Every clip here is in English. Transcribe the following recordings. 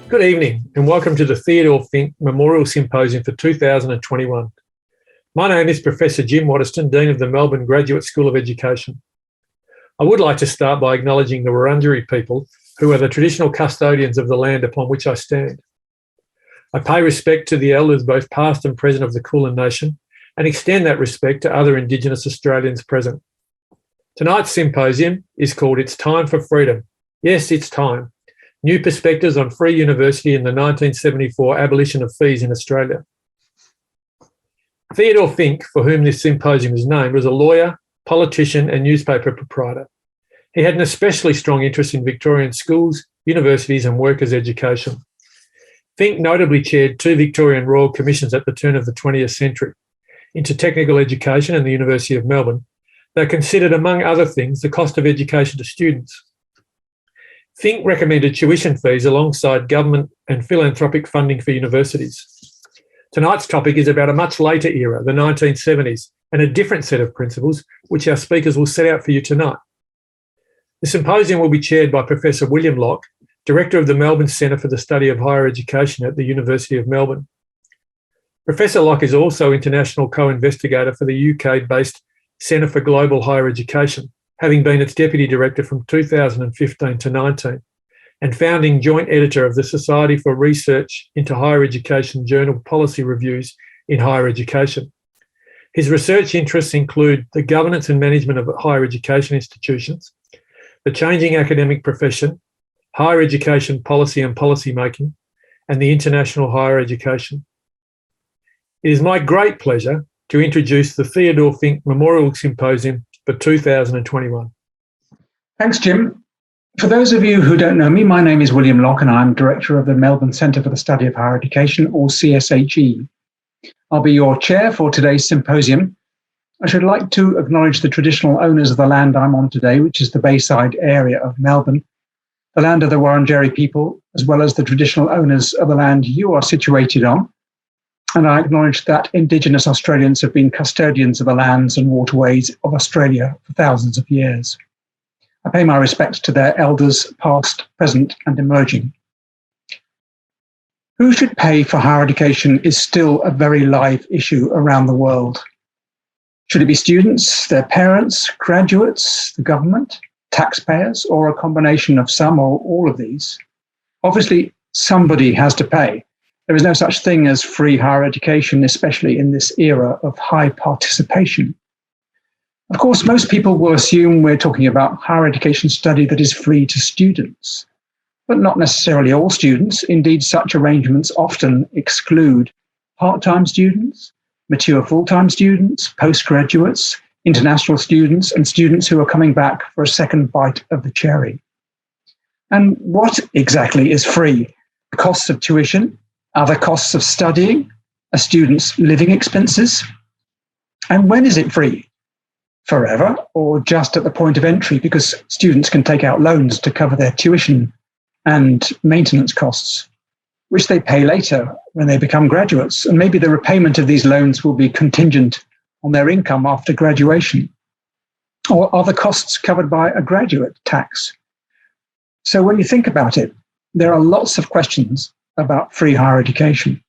Good evening and welcome to the Theodore Fink Memorial Symposium for 2021. My name is Professor Jim Waterston, Dean of the Melbourne Graduate School of Education. I would like to start by acknowledging the Wurundjeri people, who are the traditional custodians of the land upon which I stand. I pay respect to the elders both past and present of the Kulin Nation and extend that respect to other Indigenous Australians present. Tonight's symposium is called It's Time for Freedom. Yes, it's time. New Perspectives on Free University in the 1974 Abolition of Fees in Australia. Theodore Fink, for whom this symposium is named, was a lawyer, politician and newspaper proprietor. He had an especially strong interest in Victorian schools, universities and workers' education. Fink notably chaired two Victorian Royal Commissions at the turn of the 20th century into technical education and the University of Melbourne. They considered, among other things, the cost of education to students. Fink recommended tuition fees alongside government and philanthropic funding for universities. Tonight's topic is about a much later era, the 1970s, and a different set of principles which our speakers will set out for you tonight. The symposium will be chaired by Professor William Locke, Director of the Melbourne Centre for the Study of Higher Education at the University of Melbourne. Professor Locke is also international co-investigator for the UK-based Centre for Global Higher Education, having been its Deputy Director from 2015 to 19, and founding joint editor of the Society for Research into Higher Education Journal Policy Reviews in Higher Education. His research interests include the governance and management of higher education institutions, the changing academic profession, higher education policy and policy making, and the international higher education. It is my great pleasure to introduce the Theodore Fink Memorial Symposium for 2021. Thanks, Jim. For those of you who don't know me, my name is William Locke and I'm Director of the Melbourne Centre for the Study of Higher Education, or CSHE. I'll be your chair for today's symposium. I should like to acknowledge the traditional owners of the land I'm on today, which is the Bayside area of Melbourne, the land of the Wurundjeri people, as well as the traditional owners of the land you are situated on. And I acknowledge that Indigenous Australians have been custodians of the lands and waterways of Australia for thousands of years. I pay my respects to their elders, past, present, and emerging. Who should pay for higher education is still a very live issue around the world. Should it be students, their parents, graduates, the government, taxpayers, or a combination of some or all of these? Obviously, somebody has to pay. There is no such thing as free higher education, especially in this era of high participation. Of course, most people will assume we're talking about higher education study that is free to students, but not necessarily all students. Indeed, such arrangements often exclude part-time students, mature full-time students, postgraduates, international students, and students who are coming back for a second bite of the cherry. And what exactly is free? The costs of tuition, other costs of studying, a student's living expenses. And when is it free? Forever, or just at the point of entry, because students can take out loans to cover their tuition and maintenance costs, which they pay later when they become graduates. And maybe the repayment of these loans will be contingent on their income after graduation. Or are the costs covered by a graduate tax? So when you think about it, there are lots of questions about free higher education.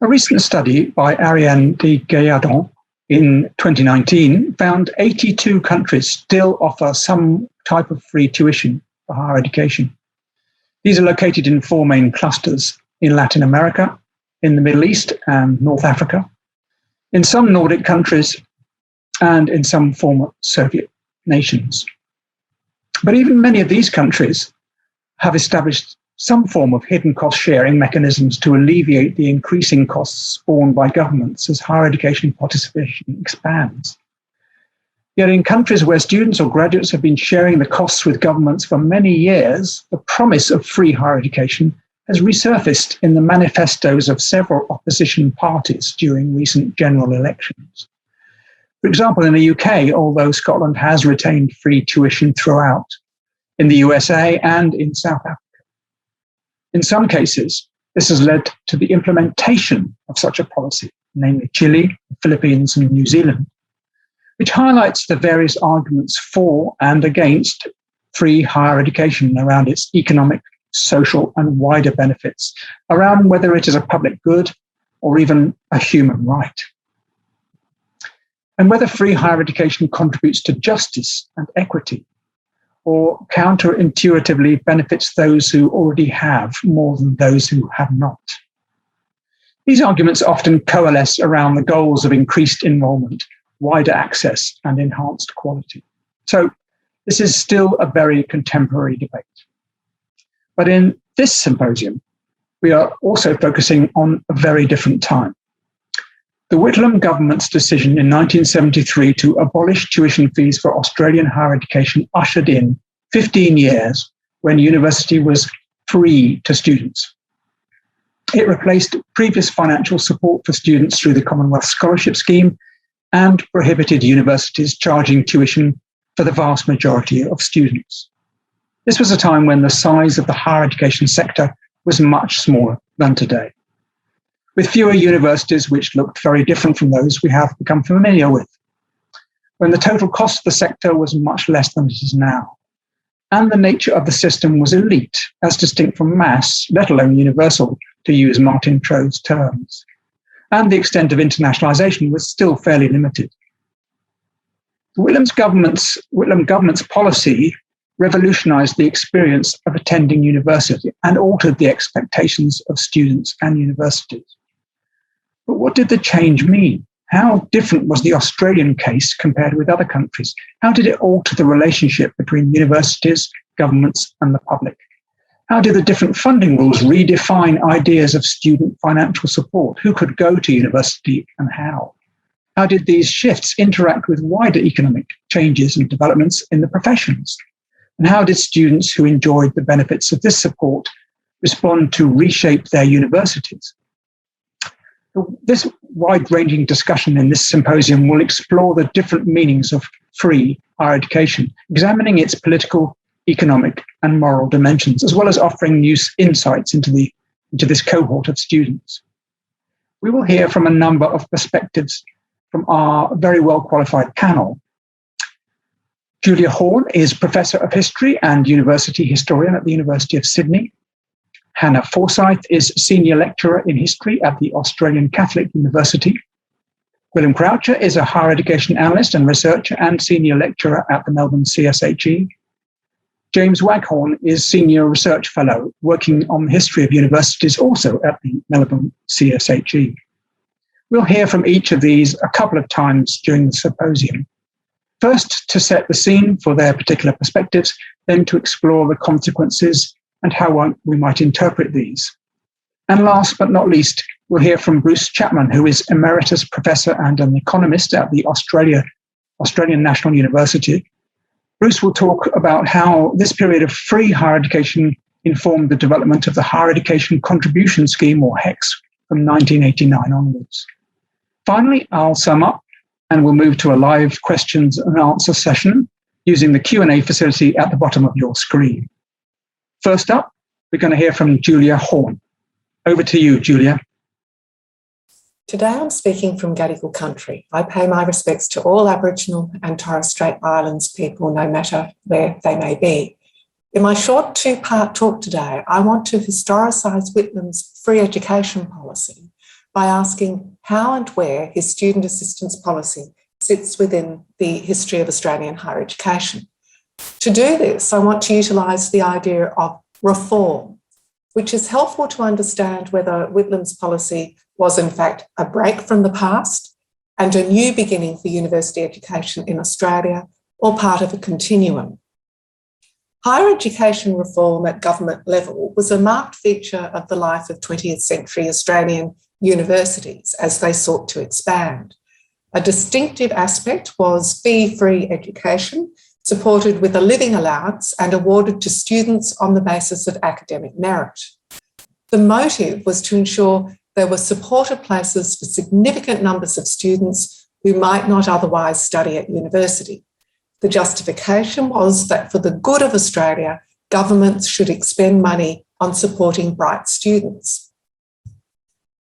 A recent study by Ariane de Gallardon in 2019 found 82 countries still offer some type of free tuition for higher education. These are located in four main clusters: in Latin America, in the Middle East and North Africa, in some Nordic countries, and in some former Soviet nations. But even many of these countries have established some form of hidden cost-sharing mechanisms to alleviate the increasing costs borne by governments as higher education participation expands. Yet in countries where students or graduates have been sharing the costs with governments for many years, the promise of free higher education has resurfaced in the manifestos of several opposition parties during recent general elections. For example, in the UK, although Scotland has retained free tuition throughout, in the USA and in South Africa. In some cases, This has led to the implementation of such a policy, namely Chile, the Philippines, and New Zealand, which highlights the various arguments for and against free higher education around its economic, social, and wider benefits, around whether it is a public good or even a human right, and whether free higher education contributes to justice and equity, or counterintuitively benefits those who already have more than those who have not. These arguments often coalesce around the goals of increased enrolment, wider access, and enhanced quality. So this is still a very contemporary debate. But in this symposium, we are also focusing on a very different time. The Whitlam Government's decision in 1973 to abolish tuition fees for Australian higher education ushered in 15 years when university was free to students. It replaced previous financial support for students through the Commonwealth Scholarship Scheme and prohibited universities charging tuition for the vast majority of students. This was a time when the size of the higher education sector was much smaller than today, with fewer universities which looked very different from those we have become familiar with, when the total cost of the sector was much less than it is now, and the nature of the system was elite, as distinct from mass, let alone universal, to use Martin Trode's terms, and the extent of internationalization was still fairly limited. The Whitlam government's policy revolutionized the experience of attending university and altered the expectations of students and universities. But what did the change mean? How different was the Australian case compared with other countries? How did it alter the relationship between universities, governments, and the public? How did the different funding rules redefine ideas of student financial support? Who could go to university and how? How did these shifts interact with wider economic changes and developments in the professions? And how did students who enjoyed the benefits of this support respond to reshape their universities? This wide-ranging discussion in this symposium will explore the different meanings of free higher education, examining its political, economic, and moral dimensions, as well as offering new insights into this cohort of students. We will hear from a number of perspectives from our very well-qualified panel. Julia Horn is Professor of History and University Historian at the University of Sydney. Hannah Forsyth is Senior Lecturer in History at the Australian Catholic University. William Croucher is a higher education analyst and researcher and Senior Lecturer at the Melbourne CSHE. James Waghorn is Senior Research Fellow working on the history of universities also at the Melbourne CSHE. We'll hear from each of these a couple of times during the symposium. First, to set the scene for their particular perspectives, then to explore the consequences and how we might interpret these. And last but not least, we'll hear from Bruce Chapman, who is Emeritus Professor and an economist at the Australian National University. Bruce will talk about how this period of free higher education informed the development of the Higher Education Contribution Scheme, or HECS, from 1989 onwards. Finally, I'll sum up and we'll move to a live questions and answer session using the Q&A facility at the bottom of your screen. First up, we're going to hear from Julia Horn. Over to you, Julia. Today I'm speaking from Gadigal country. I pay my respects to all Aboriginal and Torres Strait Islands people, no matter where they may be. In my short two-part talk today, I want to historicise Whitlam's free education policy by asking how and where his student assistance policy sits within the history of Australian higher education. To do this, I want to utilise the idea of reform, which is helpful to understand whether Whitlam's policy was in fact a break from the past and a new beginning for university education in Australia, or part of a continuum. Higher education reform at government level was a marked feature of the life of 20th century Australian universities as they sought to expand. A distinctive aspect was fee-free education, supported with a living allowance and awarded to students on the basis of academic merit. The motive was to ensure there were supported places for significant numbers of students who might not otherwise study at university. The justification was that for the good of Australia, governments should expend money on supporting bright students.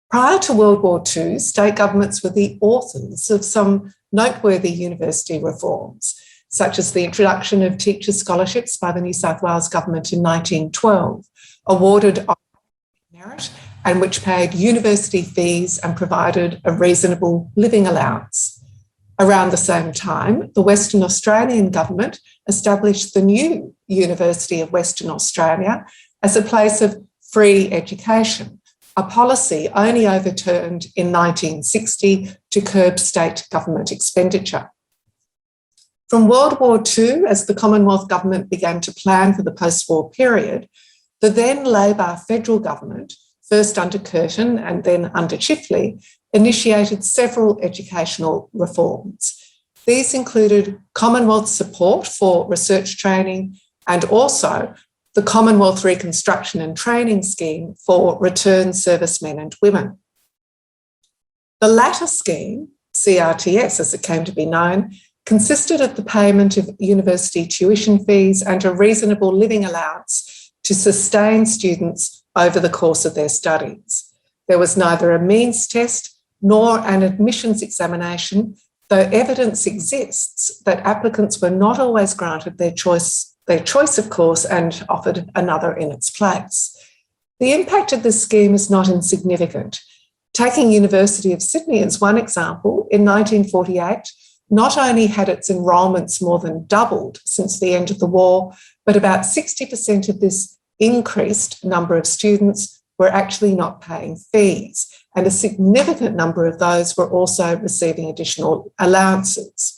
Prior to World War II, state governments were the authors of some noteworthy university reforms, such as the introduction of teacher scholarships by the New South Wales government in 1912, awarded on merit and which paid university fees and provided a reasonable living allowance. Around the same time, the Western Australian government established the new University of Western Australia as a place of free education, a policy only overturned in 1960 to curb state government expenditure. From World War II, as the Commonwealth government began to plan for the post-war period, the then Labor federal government, first under Curtin and then under Chifley, initiated several educational reforms. These included Commonwealth support for research training and also the Commonwealth Reconstruction and Training Scheme for returned servicemen and women. The latter scheme, CRTS as it came to be known, consisted of the payment of university tuition fees and a reasonable living allowance to sustain students over the course of their studies. There was neither a means test nor an admissions examination, though evidence exists that applicants were not always granted their choice of course and offered another in its place. The impact of this scheme is not insignificant. Taking University of Sydney as one example, in 1948, not only had its enrolments more than doubled since the end of the war, but about 60% of this increased number of students were actually not paying fees, and a significant number of those were also receiving additional allowances.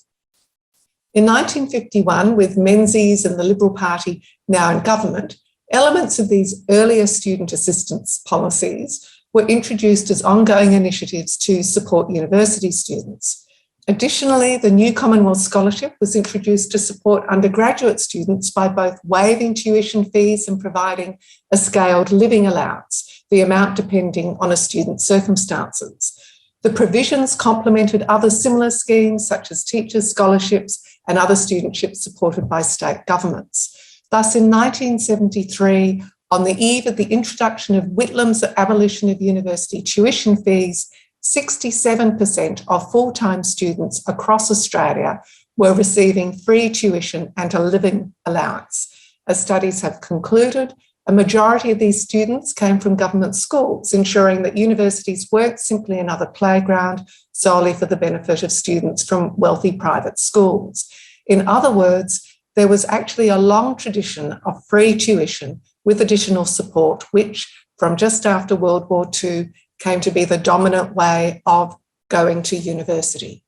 In 1951, with Menzies and the Liberal Party now in government, elements of these earlier student assistance policies were introduced as ongoing initiatives to support university students. Additionally, the new Commonwealth Scholarship was introduced to support undergraduate students by both waiving tuition fees and providing a scaled living allowance, the amount depending on a student's circumstances. The provisions complemented other similar schemes such as teachers' scholarships and other studentships supported by state governments. Thus, in 1973, on the eve of the introduction of Whitlam's abolition of university tuition fees, 67% of full-time students across Australia were receiving free tuition and a living allowance. As studies have concluded, a majority of these students came from government schools, ensuring that universities weren't simply another playground solely for the benefit of students from wealthy private schools. In other words, there was actually a long tradition of free tuition with additional support, which from just after World War II came to be the dominant way of going to university.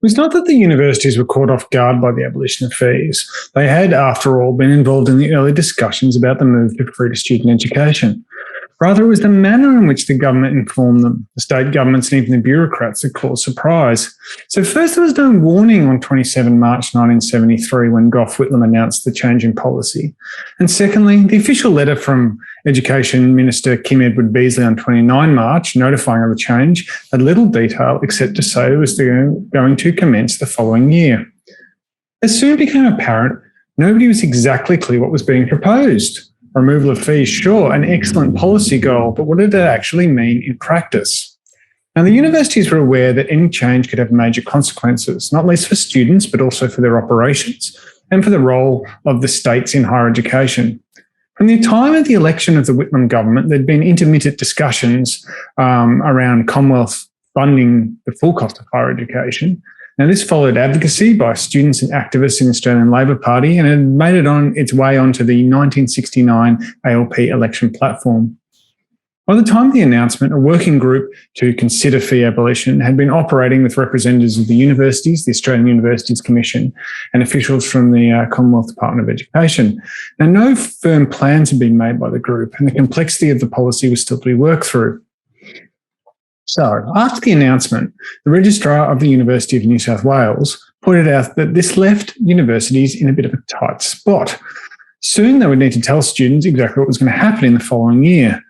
It was not that the universities were caught off guard by the abolition of fees. They had, after all, been involved in the early discussions about the move to free student education. Rather, it was the manner in which the government informed them, the state governments and even the bureaucrats, that caused surprise. So first, there was no warning on 27 March 1973 when Gough Whitlam announced the change in policy. And secondly, the official letter from Education Minister Kim Edward Beazley on 29 March notifying of the change had little detail except to say it was going to commence the following year. As soon became apparent, nobody was exactly clear what was being proposed. Removal of fees, sure, an excellent policy goal, but what did it actually mean in practice? Now, the universities were aware that any change could have major consequences, not least for students, but also for their operations and for the role of the states in higher education. From the time of the election of the Whitlam government, there'd been intermittent discussions around Commonwealth funding the full cost of higher education. Now, this followed advocacy by students and activists in the Australian Labor Party, and it made it on its way onto the 1969 ALP election platform. By the time of the announcement, a working group to consider fee abolition had been operating with representatives of the universities, the Australian Universities Commission, and officials from the Commonwealth Department of Education. Now, no firm plans had been made by the group, and the complexity of the policy was still to be worked through. So, after the announcement, the Registrar of the University of New South Wales pointed out that this left universities in a bit of a tight spot. Soon they would need to tell students exactly what was going to happen in the following year.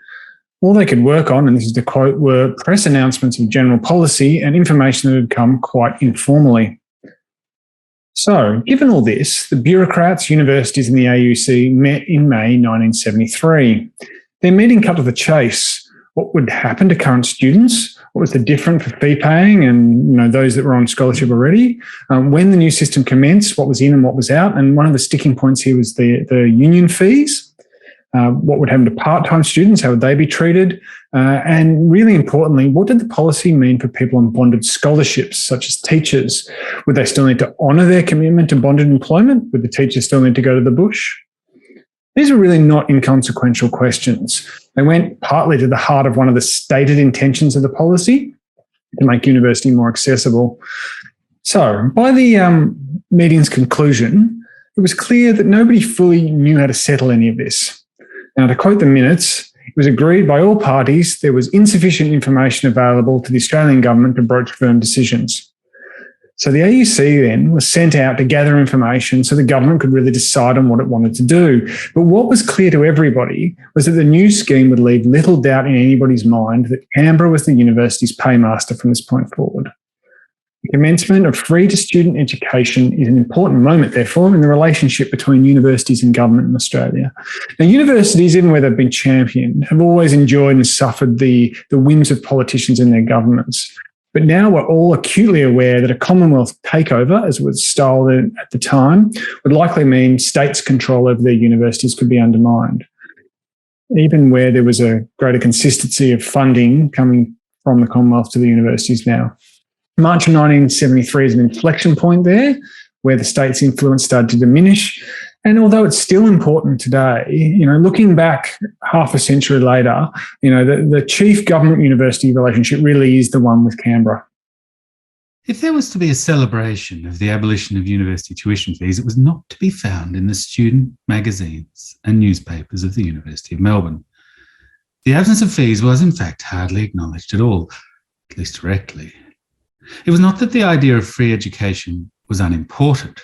All they could work on, and this is the quote, were press announcements of general policy and information that had come quite informally. So, given all this, the bureaucrats, universities and the AUC met in May 1973. Their meeting cut to the chase what would happen to current students, what was the difference for fee paying and those that were on scholarship already, when the new system commenced, what was in and what was out. And one of the sticking points here was the union fees. What would happen to part-time students? How would they be treated? And really importantly, what did the policy mean for people on bonded scholarships, such as teachers? Would they still need to honour their commitment to bonded employment? Would the teachers still need to go to the bush? These are really not inconsequential questions. They went partly to the heart of one of the stated intentions of the policy, to make university more accessible. So by the meeting's conclusion, it was clear that nobody fully knew how to settle any of this. Now, to quote the minutes, it was agreed by all parties there was insufficient information available to the Australian government to broach firm decisions. So the AUC then was sent out to gather information so the government could really decide on what it wanted to do. But what was clear to everybody was that the new scheme would leave little doubt in anybody's mind that Canberra was the university's paymaster from this point forward. The commencement of free-to-student education is an important moment, therefore, in the relationship between universities and government in Australia. Now, universities, even where they've been championed, have always enjoyed and suffered the whims of politicians and their governments. But now we're all acutely aware that a Commonwealth takeover, as it was styled at the time, would likely mean states' control over their universities could be undermined, even where there was a greater consistency of funding coming from the Commonwealth to the universities now. March of 1973 is an inflection point there, where the state's influence started to diminish. And although it's still important today, looking back half a century later, the chief government-university relationship really is the one with Canberra. If there was to be a celebration of the abolition of university tuition fees, it was not to be found in the student magazines and newspapers of the University of Melbourne. The absence of fees was, in fact, hardly acknowledged at all, at least directly. It was not that the idea of free education was unimportant,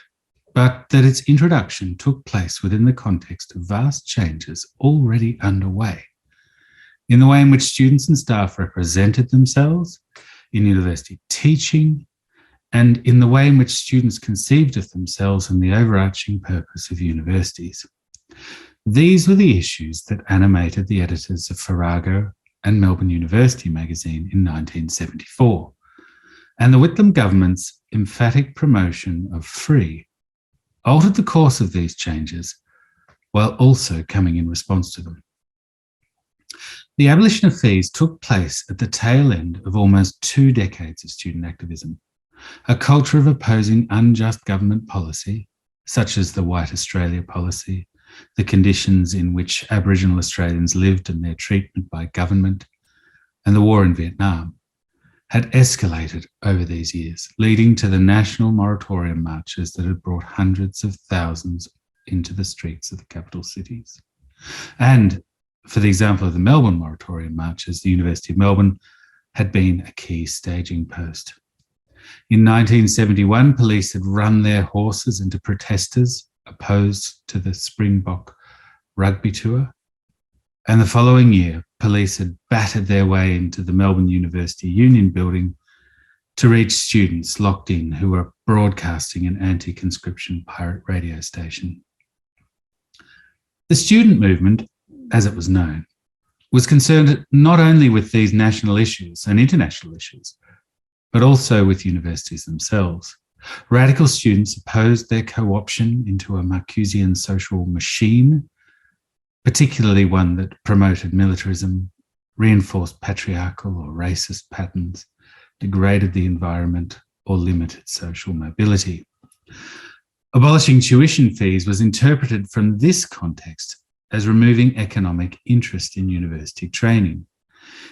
but that its introduction took place within the context of vast changes already underway, in the way in which students and staff represented themselves, in university teaching, and in the way in which students conceived of themselves and the overarching purpose of universities. These were the issues that animated the editors of Farrago and Melbourne University magazine in 1974. And the Whitlam government's emphatic promotion of free altered the course of these changes while also coming in response to them. The abolition of fees took place at the tail end of almost 2 decades of student activism. A culture of opposing unjust government policy, such as the White Australia policy, the conditions in which Aboriginal Australians lived and their treatment by government, and the war in Vietnam, had escalated over these years, leading to the national moratorium marches that had brought hundreds of thousands into the streets of the capital cities. And for the example of the Melbourne moratorium marches, the University of Melbourne had been a key staging post. In 1971, police had run their horses into protesters opposed to the Springbok rugby tour. And the following year, police had battered their way into the Melbourne University Union building to reach students locked in who were broadcasting an anti-conscription pirate radio station. The student movement, as it was known, was concerned not only with these national issues and international issues, but also with universities themselves. Radical students opposed their co-option into a Marcusian social machine, particularly one that promoted militarism, reinforced patriarchal or racist patterns, degraded the environment, or limited social mobility. Abolishing tuition fees was interpreted from this context as removing economic interest in university training.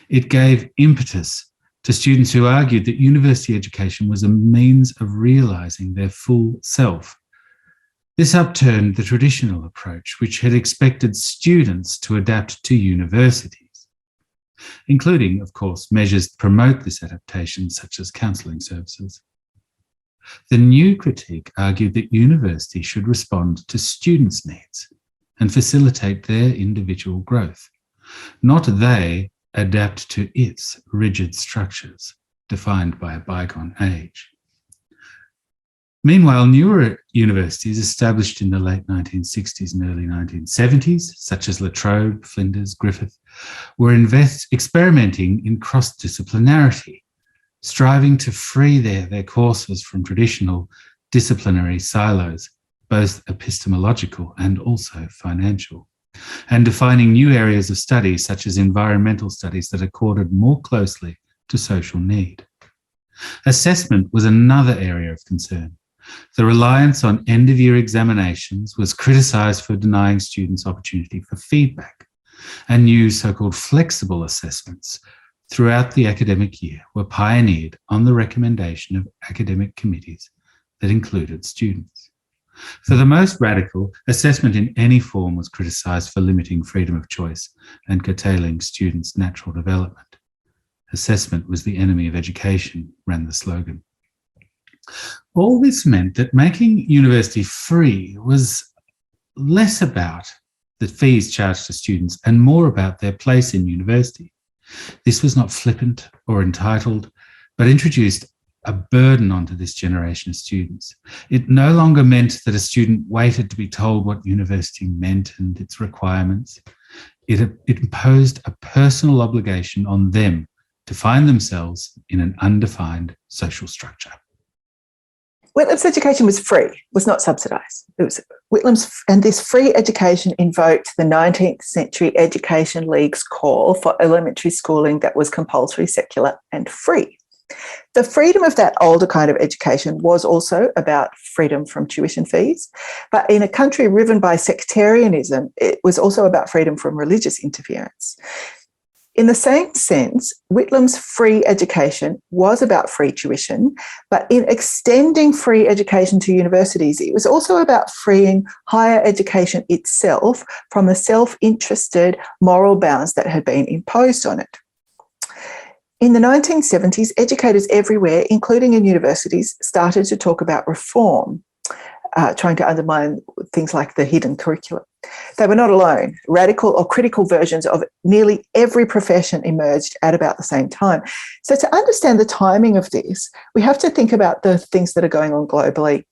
It gave impetus to students who argued that university education was a means of realising their full self. This upturned the traditional approach, which had expected students to adapt to universities, including, of course, measures to promote this adaptation, such as counselling services. The new critique argued that university should respond to students' needs and facilitate their individual growth, not they adapt to its rigid structures defined by a bygone age. Meanwhile, newer universities established in the late 1960s and early 1970s, such as La Trobe, Flinders, Griffith, were experimenting in cross-disciplinarity, striving to free their courses from traditional disciplinary silos, both epistemological and also financial, and defining new areas of study, such as environmental studies that accorded more closely to social need. Assessment was another area of concern. The reliance on end-of-year examinations was criticised for denying students opportunity for feedback, and new so-called flexible assessments throughout the academic year were pioneered on the recommendation of academic committees that included students. For the most radical, assessment in any form was criticised for limiting freedom of choice and curtailing students' natural development. Assessment was the enemy of education, ran the slogan. All this meant that making university free was less about the fees charged to students and more about their place in university. This was not flippant or entitled, but introduced a burden onto this generation of students. It no longer meant that a student waited to be told what university meant and its requirements. It imposed a personal obligation on them to find themselves in an undefined social structure. Whitlam's education was free, was not subsidised. It was Whitlam's, and this free education invoked the 19th century Education League's call for elementary schooling that was compulsory, secular and free. The freedom of that older kind of education was also about freedom from tuition fees, but in a country riven by sectarianism, it was also about freedom from religious interference. In the same sense, Whitlam's free education was about free tuition, but in extending free education to universities, it was also about freeing higher education itself from the self-interested moral bounds that had been imposed on it. In the 1970s, educators everywhere, including in universities, started to talk about reform, trying to undermine things like the hidden curriculum. They were not alone. Radical or critical versions of nearly every profession emerged at about the same time. So to understand the timing of this, we have to think about the things that are going on globally.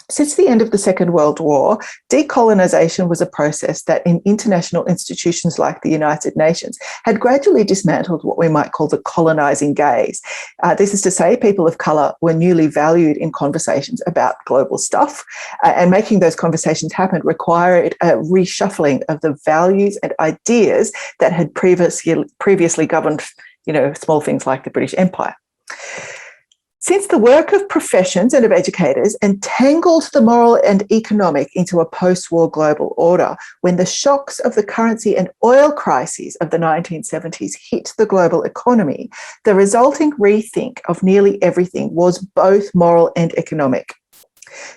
Since the end of the Second World War, decolonisation was a process that in international institutions like the United Nations had gradually dismantled what we might call the colonising gaze. This is to say people of colour were newly valued in conversations about global stuff, and making those conversations happen required a reshuffling of the values and ideas that had previously governed, small things like the British Empire. Since the work of professions and of educators entangled the moral and economic into a post-war global order, when the shocks of the currency and oil crises of the 1970s hit the global economy, the resulting rethink of nearly everything was both moral and economic.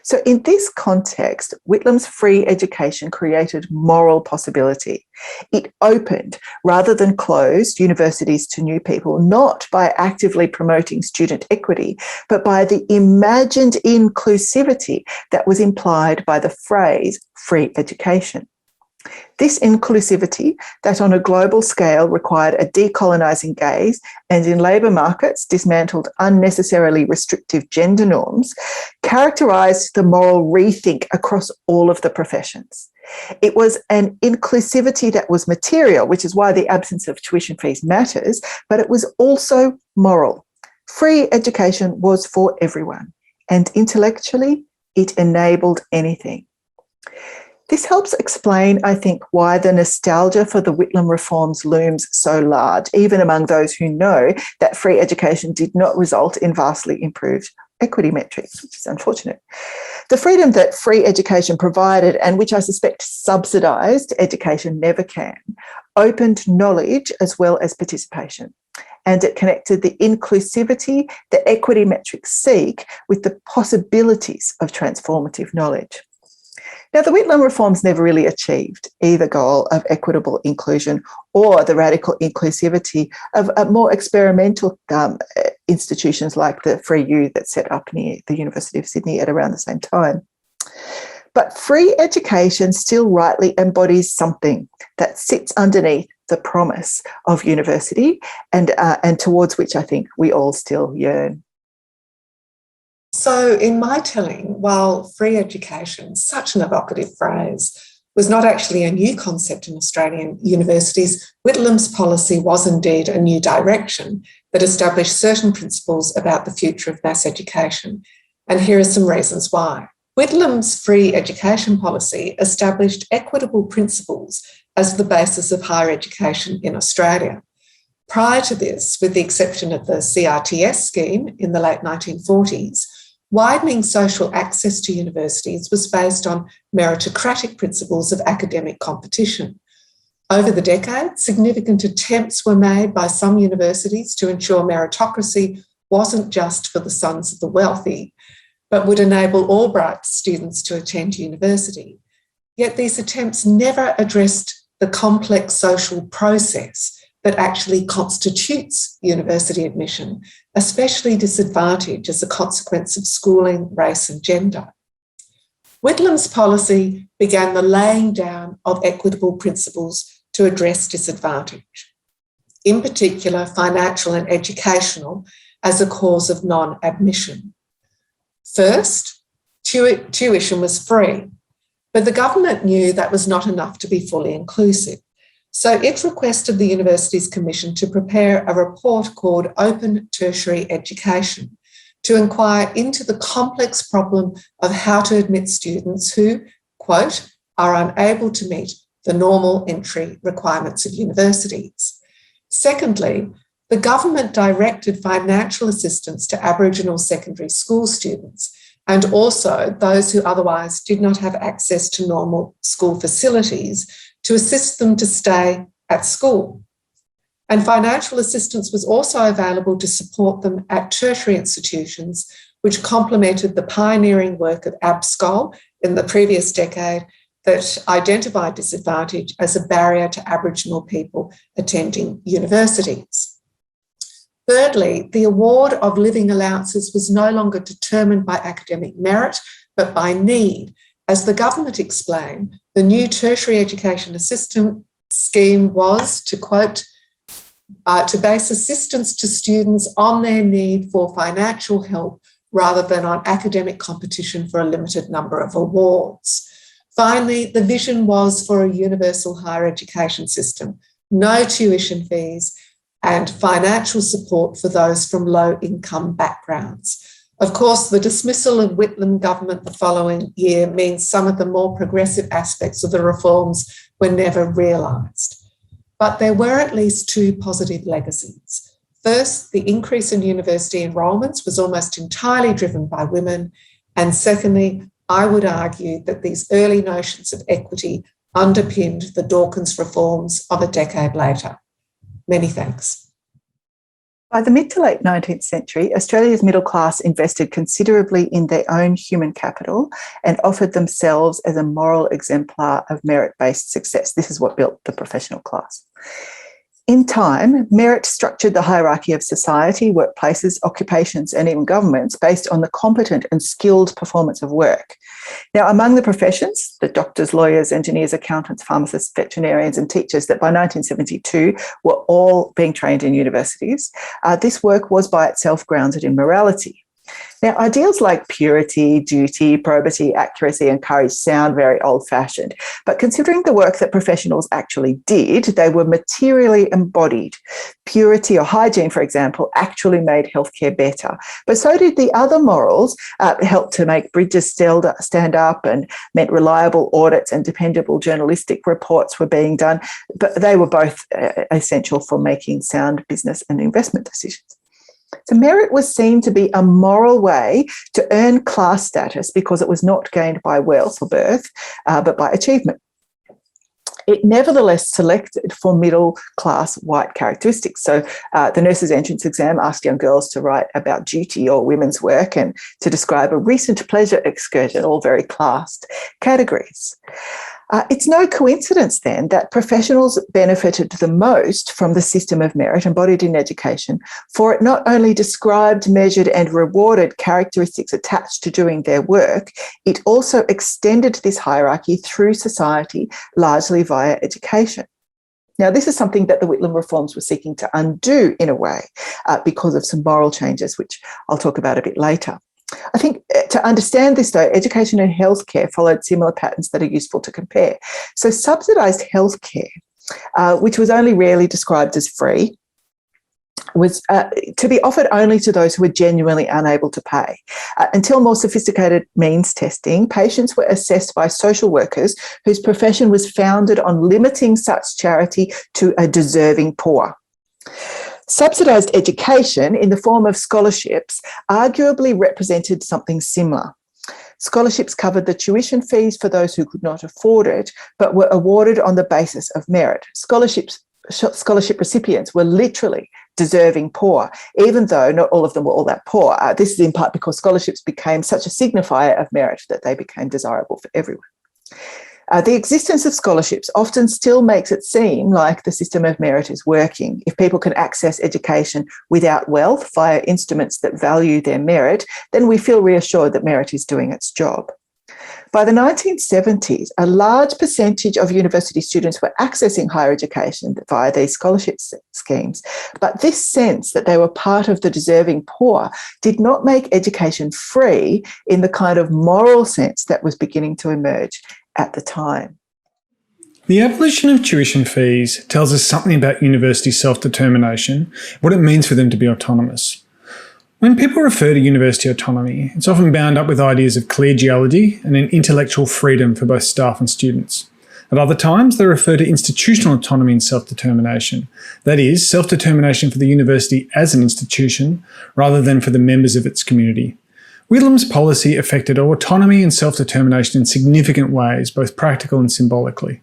So in this context, Whitlam's free education created moral possibility. It opened rather than closed universities to new people, not by actively promoting student equity, but by the imagined inclusivity that was implied by the phrase free education. This inclusivity that on a global scale required a decolonising gaze and in labour markets dismantled unnecessarily restrictive gender norms characterised the moral rethink across all of the professions. It was an inclusivity that was material, which is why the absence of tuition fees matters, but it was also moral. Free education was for everyone, and intellectually it enabled anything. This helps explain, I think, why the nostalgia for the Whitlam reforms looms so large, even among those who know that free education did not result in vastly improved equity metrics, which is unfortunate. The freedom that free education provided, and which I suspect subsidised education never can, opened knowledge as well as participation. And it connected the inclusivity that equity metrics seek with the possibilities of transformative knowledge. Now, the Whitlam reforms never really achieved either goal of equitable inclusion or the radical inclusivity of more experimental institutions like the Free U that set up near the University of Sydney at around the same time. But free education still rightly embodies something that sits underneath the promise of university and towards which I think we all still yearn. So, in my telling, while free education, such an evocative phrase, was not actually a new concept in Australian universities, Whitlam's policy was indeed a new direction that established certain principles about the future of mass education. And here are some reasons why. Whitlam's free education policy established equitable principles as the basis of higher education in Australia. Prior to this, with the exception of the CRTS scheme in the late 1940s, widening social access to universities was based on meritocratic principles of academic competition. Over the decades, significant attempts were made by some universities to ensure meritocracy wasn't just for the sons of the wealthy, but would enable all bright students to attend university. Yet these attempts never addressed the complex social process that actually constitutes university admission, especially disadvantage as a consequence of schooling, race and gender. Whitlam's policy began the laying down of equitable principles to address disadvantage, in particular financial and educational, as a cause of non-admission. First, tuition was free, but the government knew that was not enough to be fully inclusive. So it requested the Universities Commission to prepare a report called Open Tertiary Education to inquire into the complex problem of how to admit students who, quote, are unable to meet the normal entry requirements of universities. Secondly, the government directed financial assistance to Aboriginal secondary school students and also those who otherwise did not have access to normal school facilities to assist them to stay at school. And financial assistance was also available to support them at tertiary institutions, which complemented the pioneering work of ABSCOL in the previous decade that identified disadvantage as a barrier to Aboriginal people attending universities. Thirdly, the award of living allowances was no longer determined by academic merit, but by need. As the government explained, the new tertiary education assistance scheme was, to quote, to base assistance to students on their need for financial help rather than on academic competition for a limited number of awards. Finally, the vision was for a universal higher education system, no tuition fees, and financial support for those from low-income backgrounds. Of course, the dismissal of Whitlam government the following year means some of the more progressive aspects of the reforms were never realised. But there were at least two positive legacies. First, the increase in university enrolments was almost entirely driven by women. And secondly, I would argue that these early notions of equity underpinned the Dawkins reforms of a decade later. Many thanks. By the mid to late 19th century, Australia's middle class invested considerably in their own human capital and offered themselves as a moral exemplar of merit-based success. This is what built the professional class. In time, merit structured the hierarchy of society, workplaces, occupations, and even governments based on the competent and skilled performance of work. Now, among the professions, the doctors, lawyers, engineers, accountants, pharmacists, veterinarians, and teachers that by 1972 were all being trained in universities, this work was by itself grounded in morality. Now, ideals like purity, duty, probity, accuracy, and courage sound very old-fashioned, but considering the work that professionals actually did, they were materially embodied. Purity or hygiene, for example, actually made healthcare better, but so did the other morals, helped to make bridges stand up and meant reliable audits and dependable journalistic reports were being done, but they were both essential for making sound business and investment decisions. So merit was seen to be a moral way to earn class status because it was not gained by wealth or birth, but by achievement. It nevertheless selected for middle-class white characteristics. So the nurse's entrance exam asked young girls to write about duty or women's work and to describe a recent pleasure excursion, all very classed categories. It's no coincidence then that professionals benefited the most from the system of merit embodied in education, for it not only described, measured and rewarded characteristics attached to doing their work, it also extended this hierarchy through society, largely via education. Now, this is something that the Whitlam reforms were seeking to undo in a way because of some moral changes, which I'll talk about a bit later. I think to understand this, though, education and healthcare followed similar patterns that are useful to compare. So subsidised healthcare, which was only rarely described as free, was to be offered only to those who were genuinely unable to pay. Until more sophisticated means testing, patients were assessed by social workers whose profession was founded on limiting such charity to a deserving poor. Subsidised education in the form of scholarships arguably represented something similar. Scholarships covered the tuition fees for those who could not afford it, but were awarded on the basis of merit. Scholarship recipients were literally deserving poor, even though not all of them were all that poor. This is in part because scholarships became such a signifier of merit that they became desirable for everyone. The existence of scholarships often still makes it seem like the system of merit is working. If people can access education without wealth via instruments that value their merit, then we feel reassured that merit is doing its job. By the 1970s, a large percentage of university students were accessing higher education via these scholarship schemes. But this sense that they were part of the deserving poor did not make education free in the kind of moral sense that was beginning to emerge at the time. The abolition of tuition fees tells us something about university self-determination, what it means for them to be autonomous. When people refer to university autonomy, it's often bound up with ideas of collegiality and an intellectual freedom for both staff and students. At other times, they refer to institutional autonomy and self-determination, that is, self-determination for the university as an institution rather than for the members of its community. Whitlam's policy affected autonomy and self-determination in significant ways, both practical and symbolically.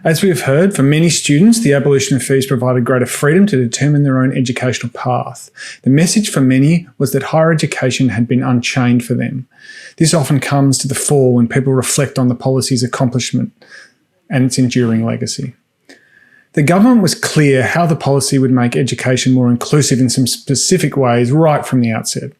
As we have heard, for many students, the abolition of fees provided greater freedom to determine their own educational path. The message for many was that higher education had been unchained for them. This often comes to the fore when people reflect on the policy's accomplishment and its enduring legacy. The government was clear how the policy would make education more inclusive in some specific ways right from the outset.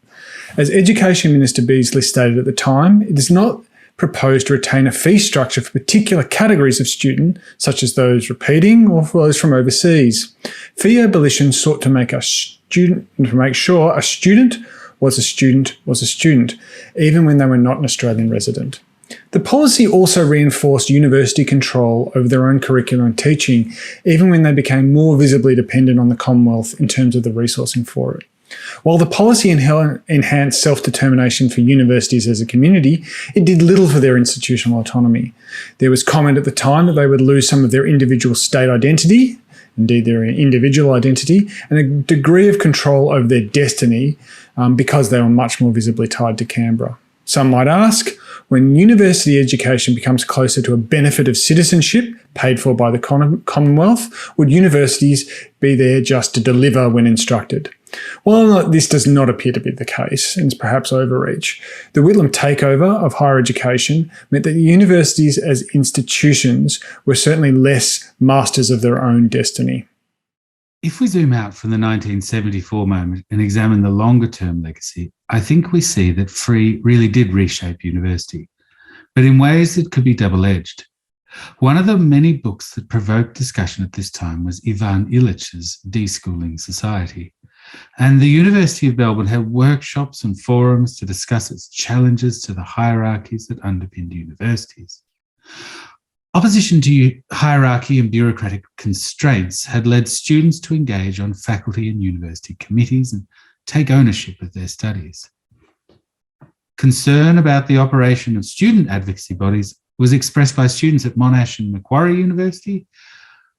As Education Minister Beazley stated at the time, it is not proposed to retain a fee structure for particular categories of student, such as those repeating or for those from overseas. Fee abolition sought to make sure a student was a student, even when they were not an Australian resident. The policy also reinforced university control over their own curriculum and teaching, even when they became more visibly dependent on the Commonwealth in terms of the resourcing for it. While the policy enhanced self-determination for universities as a community, it did little for their institutional autonomy. There was comment at the time that they would lose some of their individual state identity, indeed their individual identity, and a degree of control over their destiny because they were much more visibly tied to Canberra. Some might ask, when university education becomes closer to a benefit of citizenship paid for by the Commonwealth, would universities be there just to deliver when instructed? While this does not appear to be the case, and is perhaps overreach, the Whitlam takeover of higher education meant that universities as institutions were certainly less masters of their own destiny. If we zoom out from the 1974 moment and examine the longer-term legacy, I think we see that free really did reshape university, but in ways that could be double-edged. One of the many books that provoked discussion at this time was Ivan Illich's Deschooling Society. And the University of Melbourne had workshops and forums to discuss its challenges to the hierarchies that underpinned universities. Opposition to hierarchy and bureaucratic constraints had led students to engage on faculty and university committees and take ownership of their studies. Concern about the operation of student advocacy bodies was expressed by students at Monash and Macquarie University,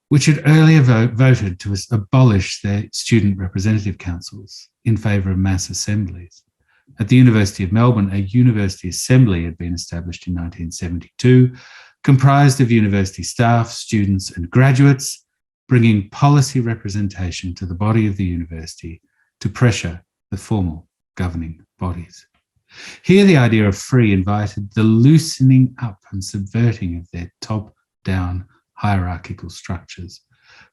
which had earlier voted to abolish their student representative councils in favour of mass assemblies. At the University of Melbourne, a university assembly had been established in 1972, comprised of university staff, students and graduates, bringing policy representation to the body of the university to pressure the formal governing bodies. Here, the idea of free invited the loosening up and subverting of their top-down hierarchical structures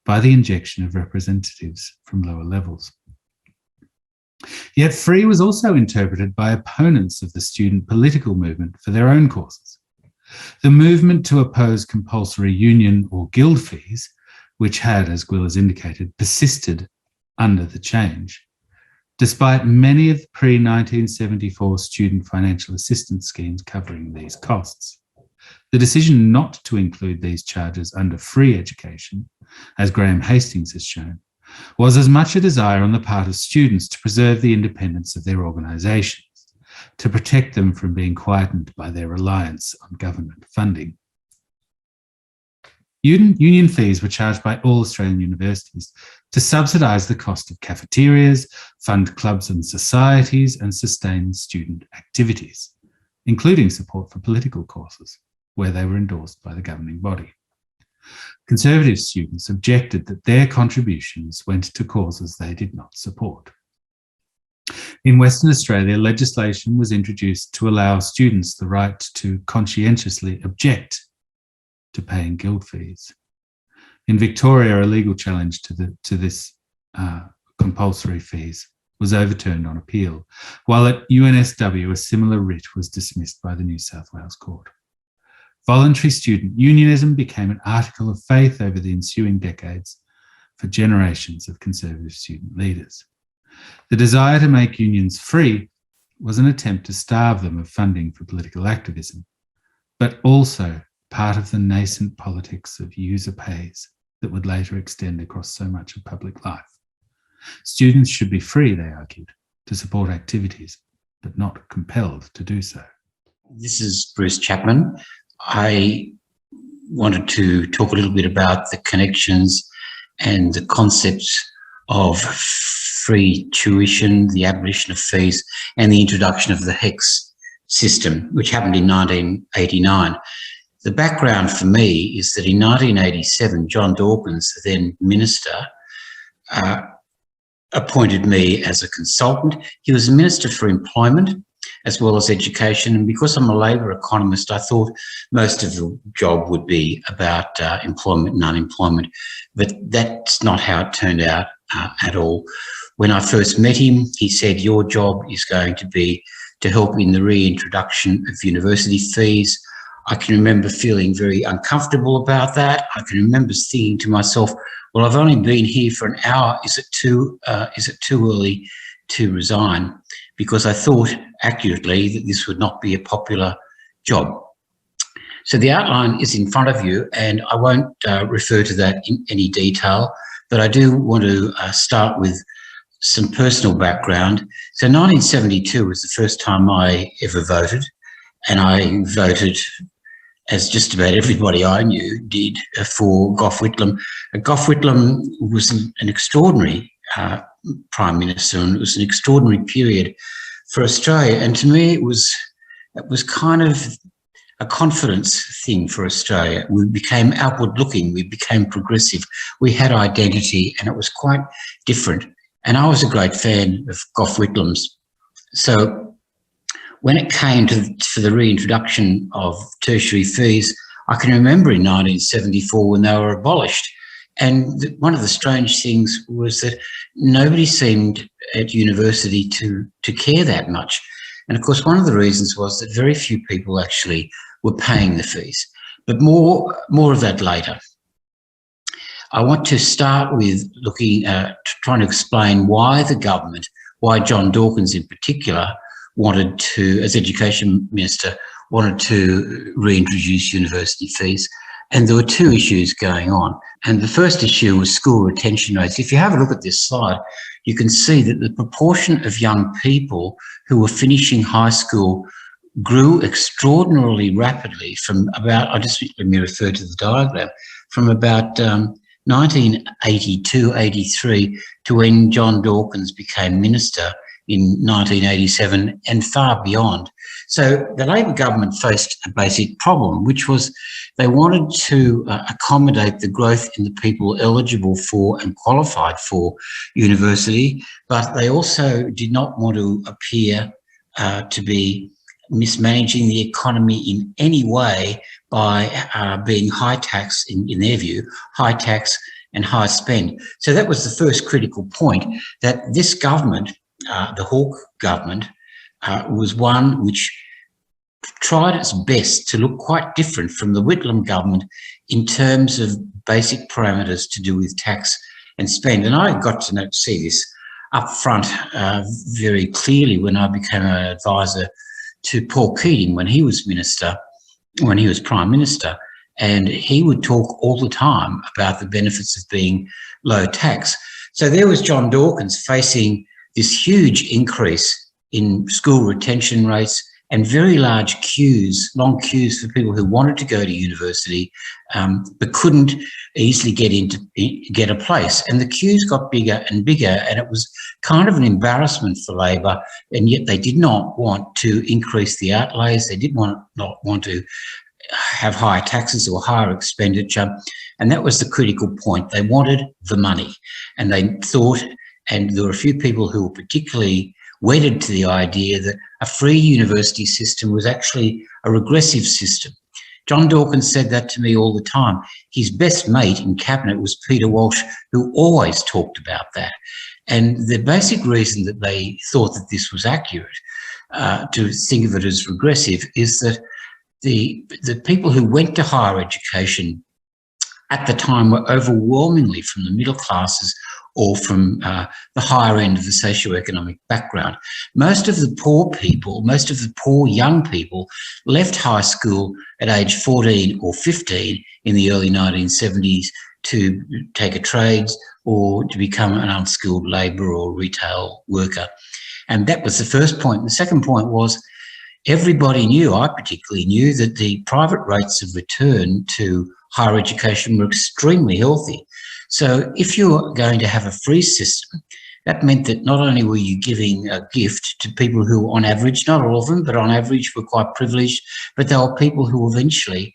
by the injection of representatives from lower levels. Yet free was also interpreted by opponents of the student political movement for their own causes. The movement to oppose compulsory union or guild fees, which had, as Gwill has indicated, persisted under the change, despite many of the pre-1974 student financial assistance schemes covering these costs. The decision not to include these charges under free education, as Graham Hastings has shown, was as much a desire on the part of students to preserve the independence of their organisations, to protect them from being quietened by their reliance on government funding. Union fees were charged by all Australian universities to subsidise the cost of cafeterias, fund clubs and societies, and sustain student activities, including support for political courses, where they were endorsed by the governing body. Conservative students objected that their contributions went to causes they did not support. In Western Australia, legislation was introduced to allow students the right to conscientiously object to paying guild fees. In Victoria, a legal challenge to this compulsory fees was overturned on appeal, while at UNSW a similar writ was dismissed by the New South Wales Court. Voluntary student unionism became an article of faith over the ensuing decades for generations of conservative student leaders. The desire to make unions free was an attempt to starve them of funding for political activism, but also part of the nascent politics of user pays that would later extend across so much of public life. Students should be free, they argued, to support activities, but not compelled to do so. This is Bruce Chapman. I wanted to talk a little bit about the connections and the concepts of free tuition, the abolition of fees, and the introduction of the HECS system, which happened in 1989. The background for me is that in 1987, John Dawkins, the then minister, appointed me as a consultant. He was a minister for employment as well as education, and because I'm a labour economist, I thought most of the job would be about employment and unemployment, but that's not how it turned out at all. When I first met him, he said, your job is going to be to help in the reintroduction of university fees. I can remember feeling very uncomfortable about that. I can remember thinking to myself, well, I've only been here for an hour. Is it too early to resign? Because I thought accurately that this would not be a popular job. So the outline is in front of you, and I won't refer to that in any detail, but I do want to start with some personal background. So 1972 was the first time I ever voted, and I voted, as just about everybody I knew did, for Gough Whitlam. Gough Whitlam was an extraordinary Prime Minister, and it was an extraordinary period for Australia. And to me, it was kind of a confidence thing for Australia. We became outward looking, we became progressive, we had identity, and it was quite different. And I was a great fan of Gough Whitlam's. So when it came to the reintroduction of tertiary fees, I can remember in 1974 when they were abolished. And one of the strange things was that nobody seemed at university to care that much. And of course, one of the reasons was that very few people actually were paying the fees. But more of that later. I want to start with looking at trying to explain why the government, why John Dawkins in particular, wanted to, as Education Minister, wanted to reintroduce university fees. And there were two issues going on. And the first issue was school retention rates. If you have a look at this slide, you can see that the proportion of young people who were finishing high school grew extraordinarily rapidly from about, let me refer to the diagram, from about 1982, 83 to when John Dawkins became minister in 1987 and far beyond. So the Labor government faced a basic problem, which was they wanted to accommodate the growth in the people eligible for and qualified for university, but they also did not want to appear to be mismanaging the economy in any way by being high tax, in their view, high tax and high spend. So that was the first critical point, that this government, the Hawke government, was one which tried its best to look quite different from the Whitlam government in terms of basic parameters to do with tax and spend. And I got to see this up front very clearly when I became an advisor to Paul Keating when he was Prime Minister. And he would talk all the time about the benefits of being low tax. So there was John Dawkins facing this huge increase in school retention rates and very large queues, long queues for people who wanted to go to university but couldn't easily get a place. And the queues got bigger and bigger, and it was kind of an embarrassment for Labor, and yet they did not want to increase the outlays. They did not want to have higher taxes or higher expenditure, and that was the critical point. They wanted the money, and they thought, and there were a few people who were particularly wedded to the idea that a free university system was actually a regressive system. John Dawkins said that to me all the time. His best mate in cabinet was Peter Walsh, who always talked about that. And the basic reason that they thought that this was accurate, to think of it as regressive, is that the people who went to higher education at the time were overwhelmingly from the middle classes or from the higher end of the socioeconomic background. Most of the poor people, most of the poor young people left high school at age 14 or 15 in the early 1970s to take a trade or to become an unskilled labourer or retail worker. And that was the first point. The second point was everybody knew, I particularly knew, that the private rates of return to higher education were extremely healthy. So if you're going to have a free system, that meant that not only were you giving a gift to people who on average, not all of them, but on average were quite privileged, but they were people who eventually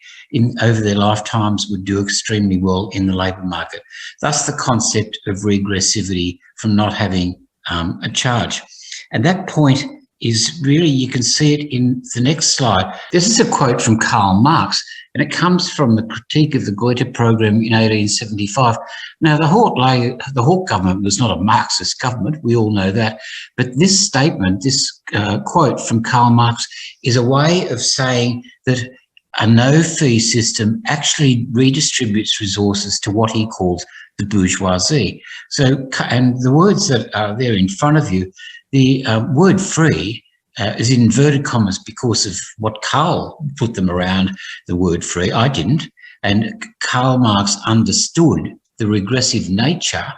over their lifetimes would do extremely well in the labour market. Thus the concept of regressivity from not having a charge. And that point is really, you can see it in the next slide. This is a quote from Karl Marx, and it comes from the critique of the Goethe program in 1875. Now, the Hawke government was not a Marxist government, we all know that, but this statement, this quote from Karl Marx is a way of saying that a no-fee system actually redistributes resources to what he calls the bourgeoisie. So, and the words that are there in front of you, the word free is in inverted commas because of what Karl put them around the word free. I didn't. And Karl Marx understood the regressive nature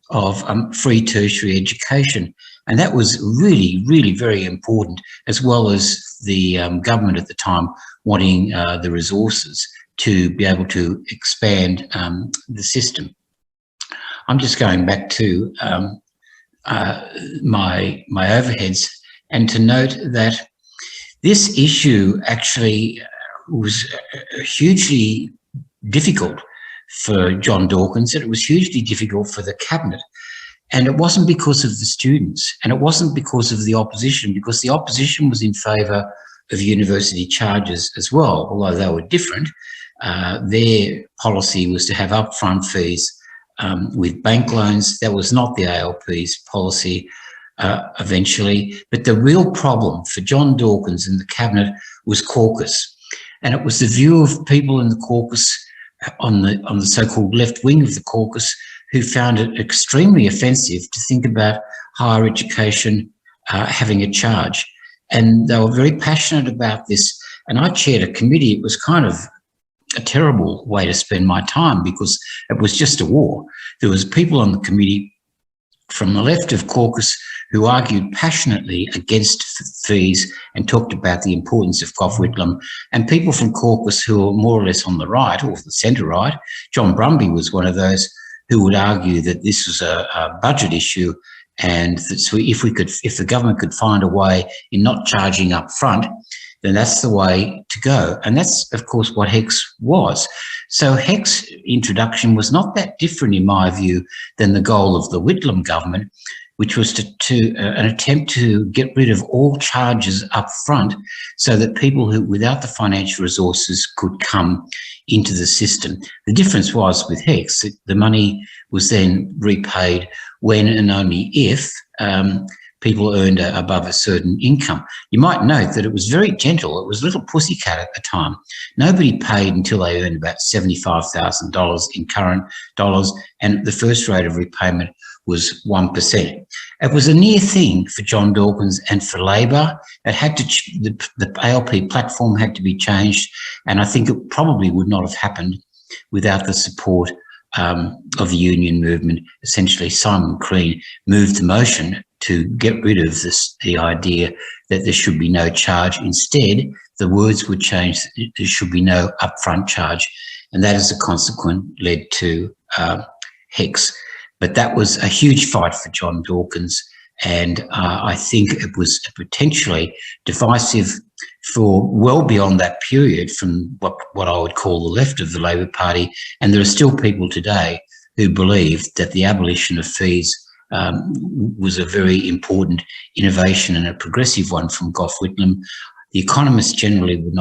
of free tertiary education. And that was really, really very important, as well as the government at the time wanting the resources to be able to expand the system. I'm just going back to my overheads, and to note that this issue actually was hugely difficult for John Dawkins, and it was hugely difficult for the cabinet. And it wasn't because of the students, and it wasn't because of the opposition, because the opposition was in favour of university charges as well, although they were different. Their policy was to have upfront fees with bank loans. That was not the ALP's policy eventually. But the real problem for John Dawkins and the cabinet was caucus. And it was the view of people in the caucus, on the so-called left wing of the caucus, who found it extremely offensive to think about higher education having a charge. And they were very passionate about this. And I chaired a committee. It was kind of a terrible way to spend my time because it was just a war. There was people on the committee from the left of caucus who argued passionately against fees and talked about the importance of Gough Whitlam, and people from caucus who were more or less on the right or the centre right. John Brumby was one of those who would argue that this was a budget issue, and that so if the government could find a way in not charging up front, then that's the way to go. And that's, of course, what HECS was. So HECS introduction was not that different, in my view, than the goal of the Whitlam government, which was an attempt to get rid of all charges up front so that people who, without the financial resources, could come into the system. The difference was with HECS that the money was then repaid when and only if people earned above a certain income. You might note that it was very gentle. It was a little pussycat at the time. Nobody paid until they earned about $75,000 in current dollars, and the first rate of repayment was 1%. It was a near thing for John Dawkins and for Labor. It had to, the ALP platform had to be changed, and I think it probably would not have happened without the support of the union movement. Essentially, Simon Crean moved the motion to get rid of the idea that there should be no charge. Instead, the words would change, there should be no upfront charge, and that as a consequence led to HECS. But that was a huge fight for John Dawkins, and I think it was potentially divisive for well beyond that period from what I would call the left of the Labor Party. And there are still people today who believe that the abolition of fees was a very important innovation and a progressive one from Gough Whitlam. The economists generally would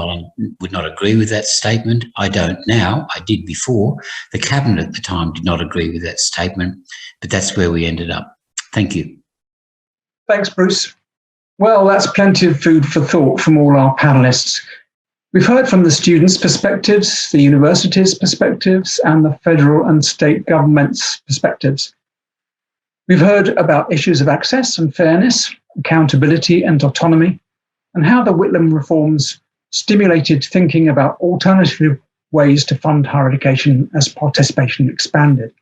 not agree with that statement. I don't now. I did before. The cabinet at the time did not agree with that statement, but that's where we ended up. Thank you. Thanks, Bruce. Well, that's plenty of food for thought from all our panelists. We've heard from the students' perspectives, the universities' perspectives, and the federal and state governments' perspectives. We've heard about issues of access and fairness, accountability and autonomy, and how the Whitlam reforms stimulated thinking about alternative ways to fund higher education as participation expanded.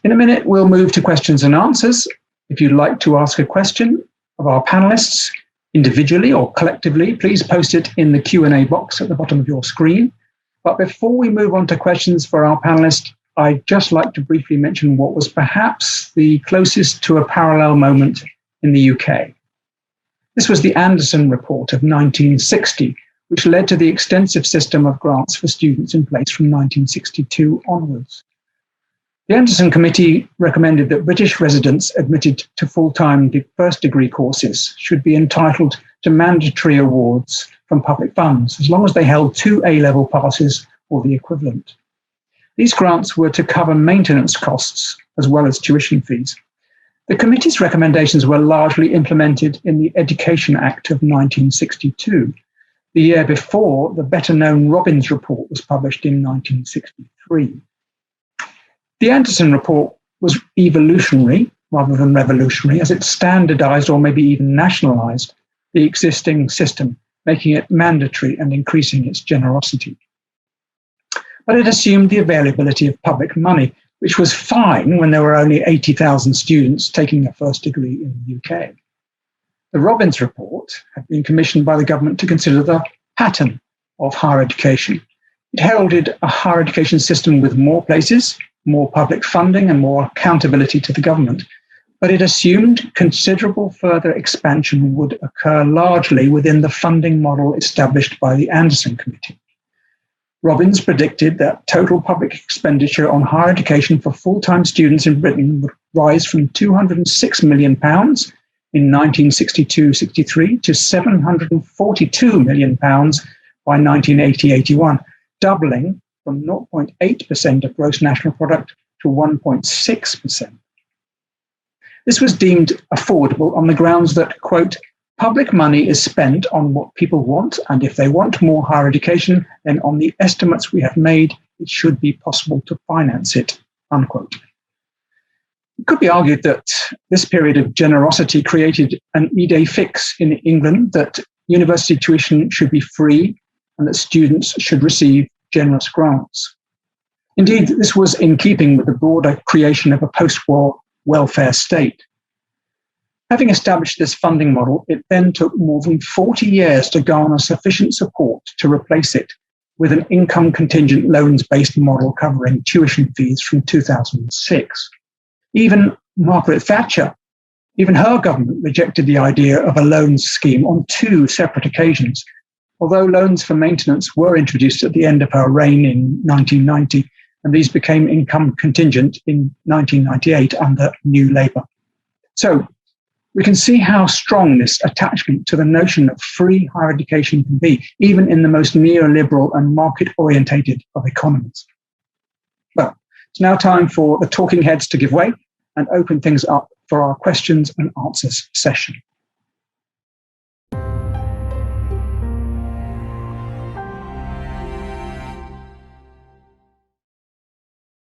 In a minute, we'll move to questions and answers. If you'd like to ask a question of our panelists, individually or collectively, please post it in the Q&A box at the bottom of your screen. But before we move on to questions for our panelists, I'd just like to briefly mention what was perhaps the closest to a parallel moment in the UK. This was the Anderson Report of 1960, which led to the extensive system of grants for students in place from 1962 onwards. The Anderson Committee recommended that British residents admitted to full-time first degree courses should be entitled to mandatory awards from public funds, as long as they held 2 A-level passes or the equivalent. These grants were to cover maintenance costs as well as tuition fees. The committee's recommendations were largely implemented in the Education Act of 1962. The year before, the better-known Robbins Report was published in 1963. The Anderson Report was evolutionary rather than revolutionary, as it standardized or maybe even nationalized the existing system, making it mandatory and increasing its generosity. But it assumed the availability of public money, which was fine when there were only 80,000 students taking a first degree in the UK. The Robbins Report had been commissioned by the government to consider the pattern of higher education. It heralded a higher education system with more places, more public funding, and more accountability to the government. But it assumed considerable further expansion would occur largely within the funding model established by the Anderson Committee. Robbins predicted that total public expenditure on higher education for full-time students in Britain would rise from £206 million in 1962-63 to £742 million by 1980-81, doubling from 0.8% of gross national product to 1.6%. This was deemed affordable on the grounds that, quote, public money is spent on what people want, and if they want more higher education, then on the estimates we have made, it should be possible to finance it, unquote. It could be argued that this period of generosity created an idée fixe in England that university tuition should be free and that students should receive generous grants. Indeed, this was in keeping with the broader creation of a post-war welfare state. Having established this funding model, it then took more than 40 years to garner sufficient support to replace it with an income contingent loans-based model covering tuition fees from 2006. Even Margaret Thatcher, even her government rejected the idea of a loans scheme on 2 separate occasions, although loans for maintenance were introduced at the end of her reign in 1990, and these became income contingent in 1998 under New Labour. So we can see how strong this attachment to the notion of free higher education can be, even in the most neoliberal and market-orientated of economies. Well, it's now time for the talking heads to give way and open things up for our questions and answers session.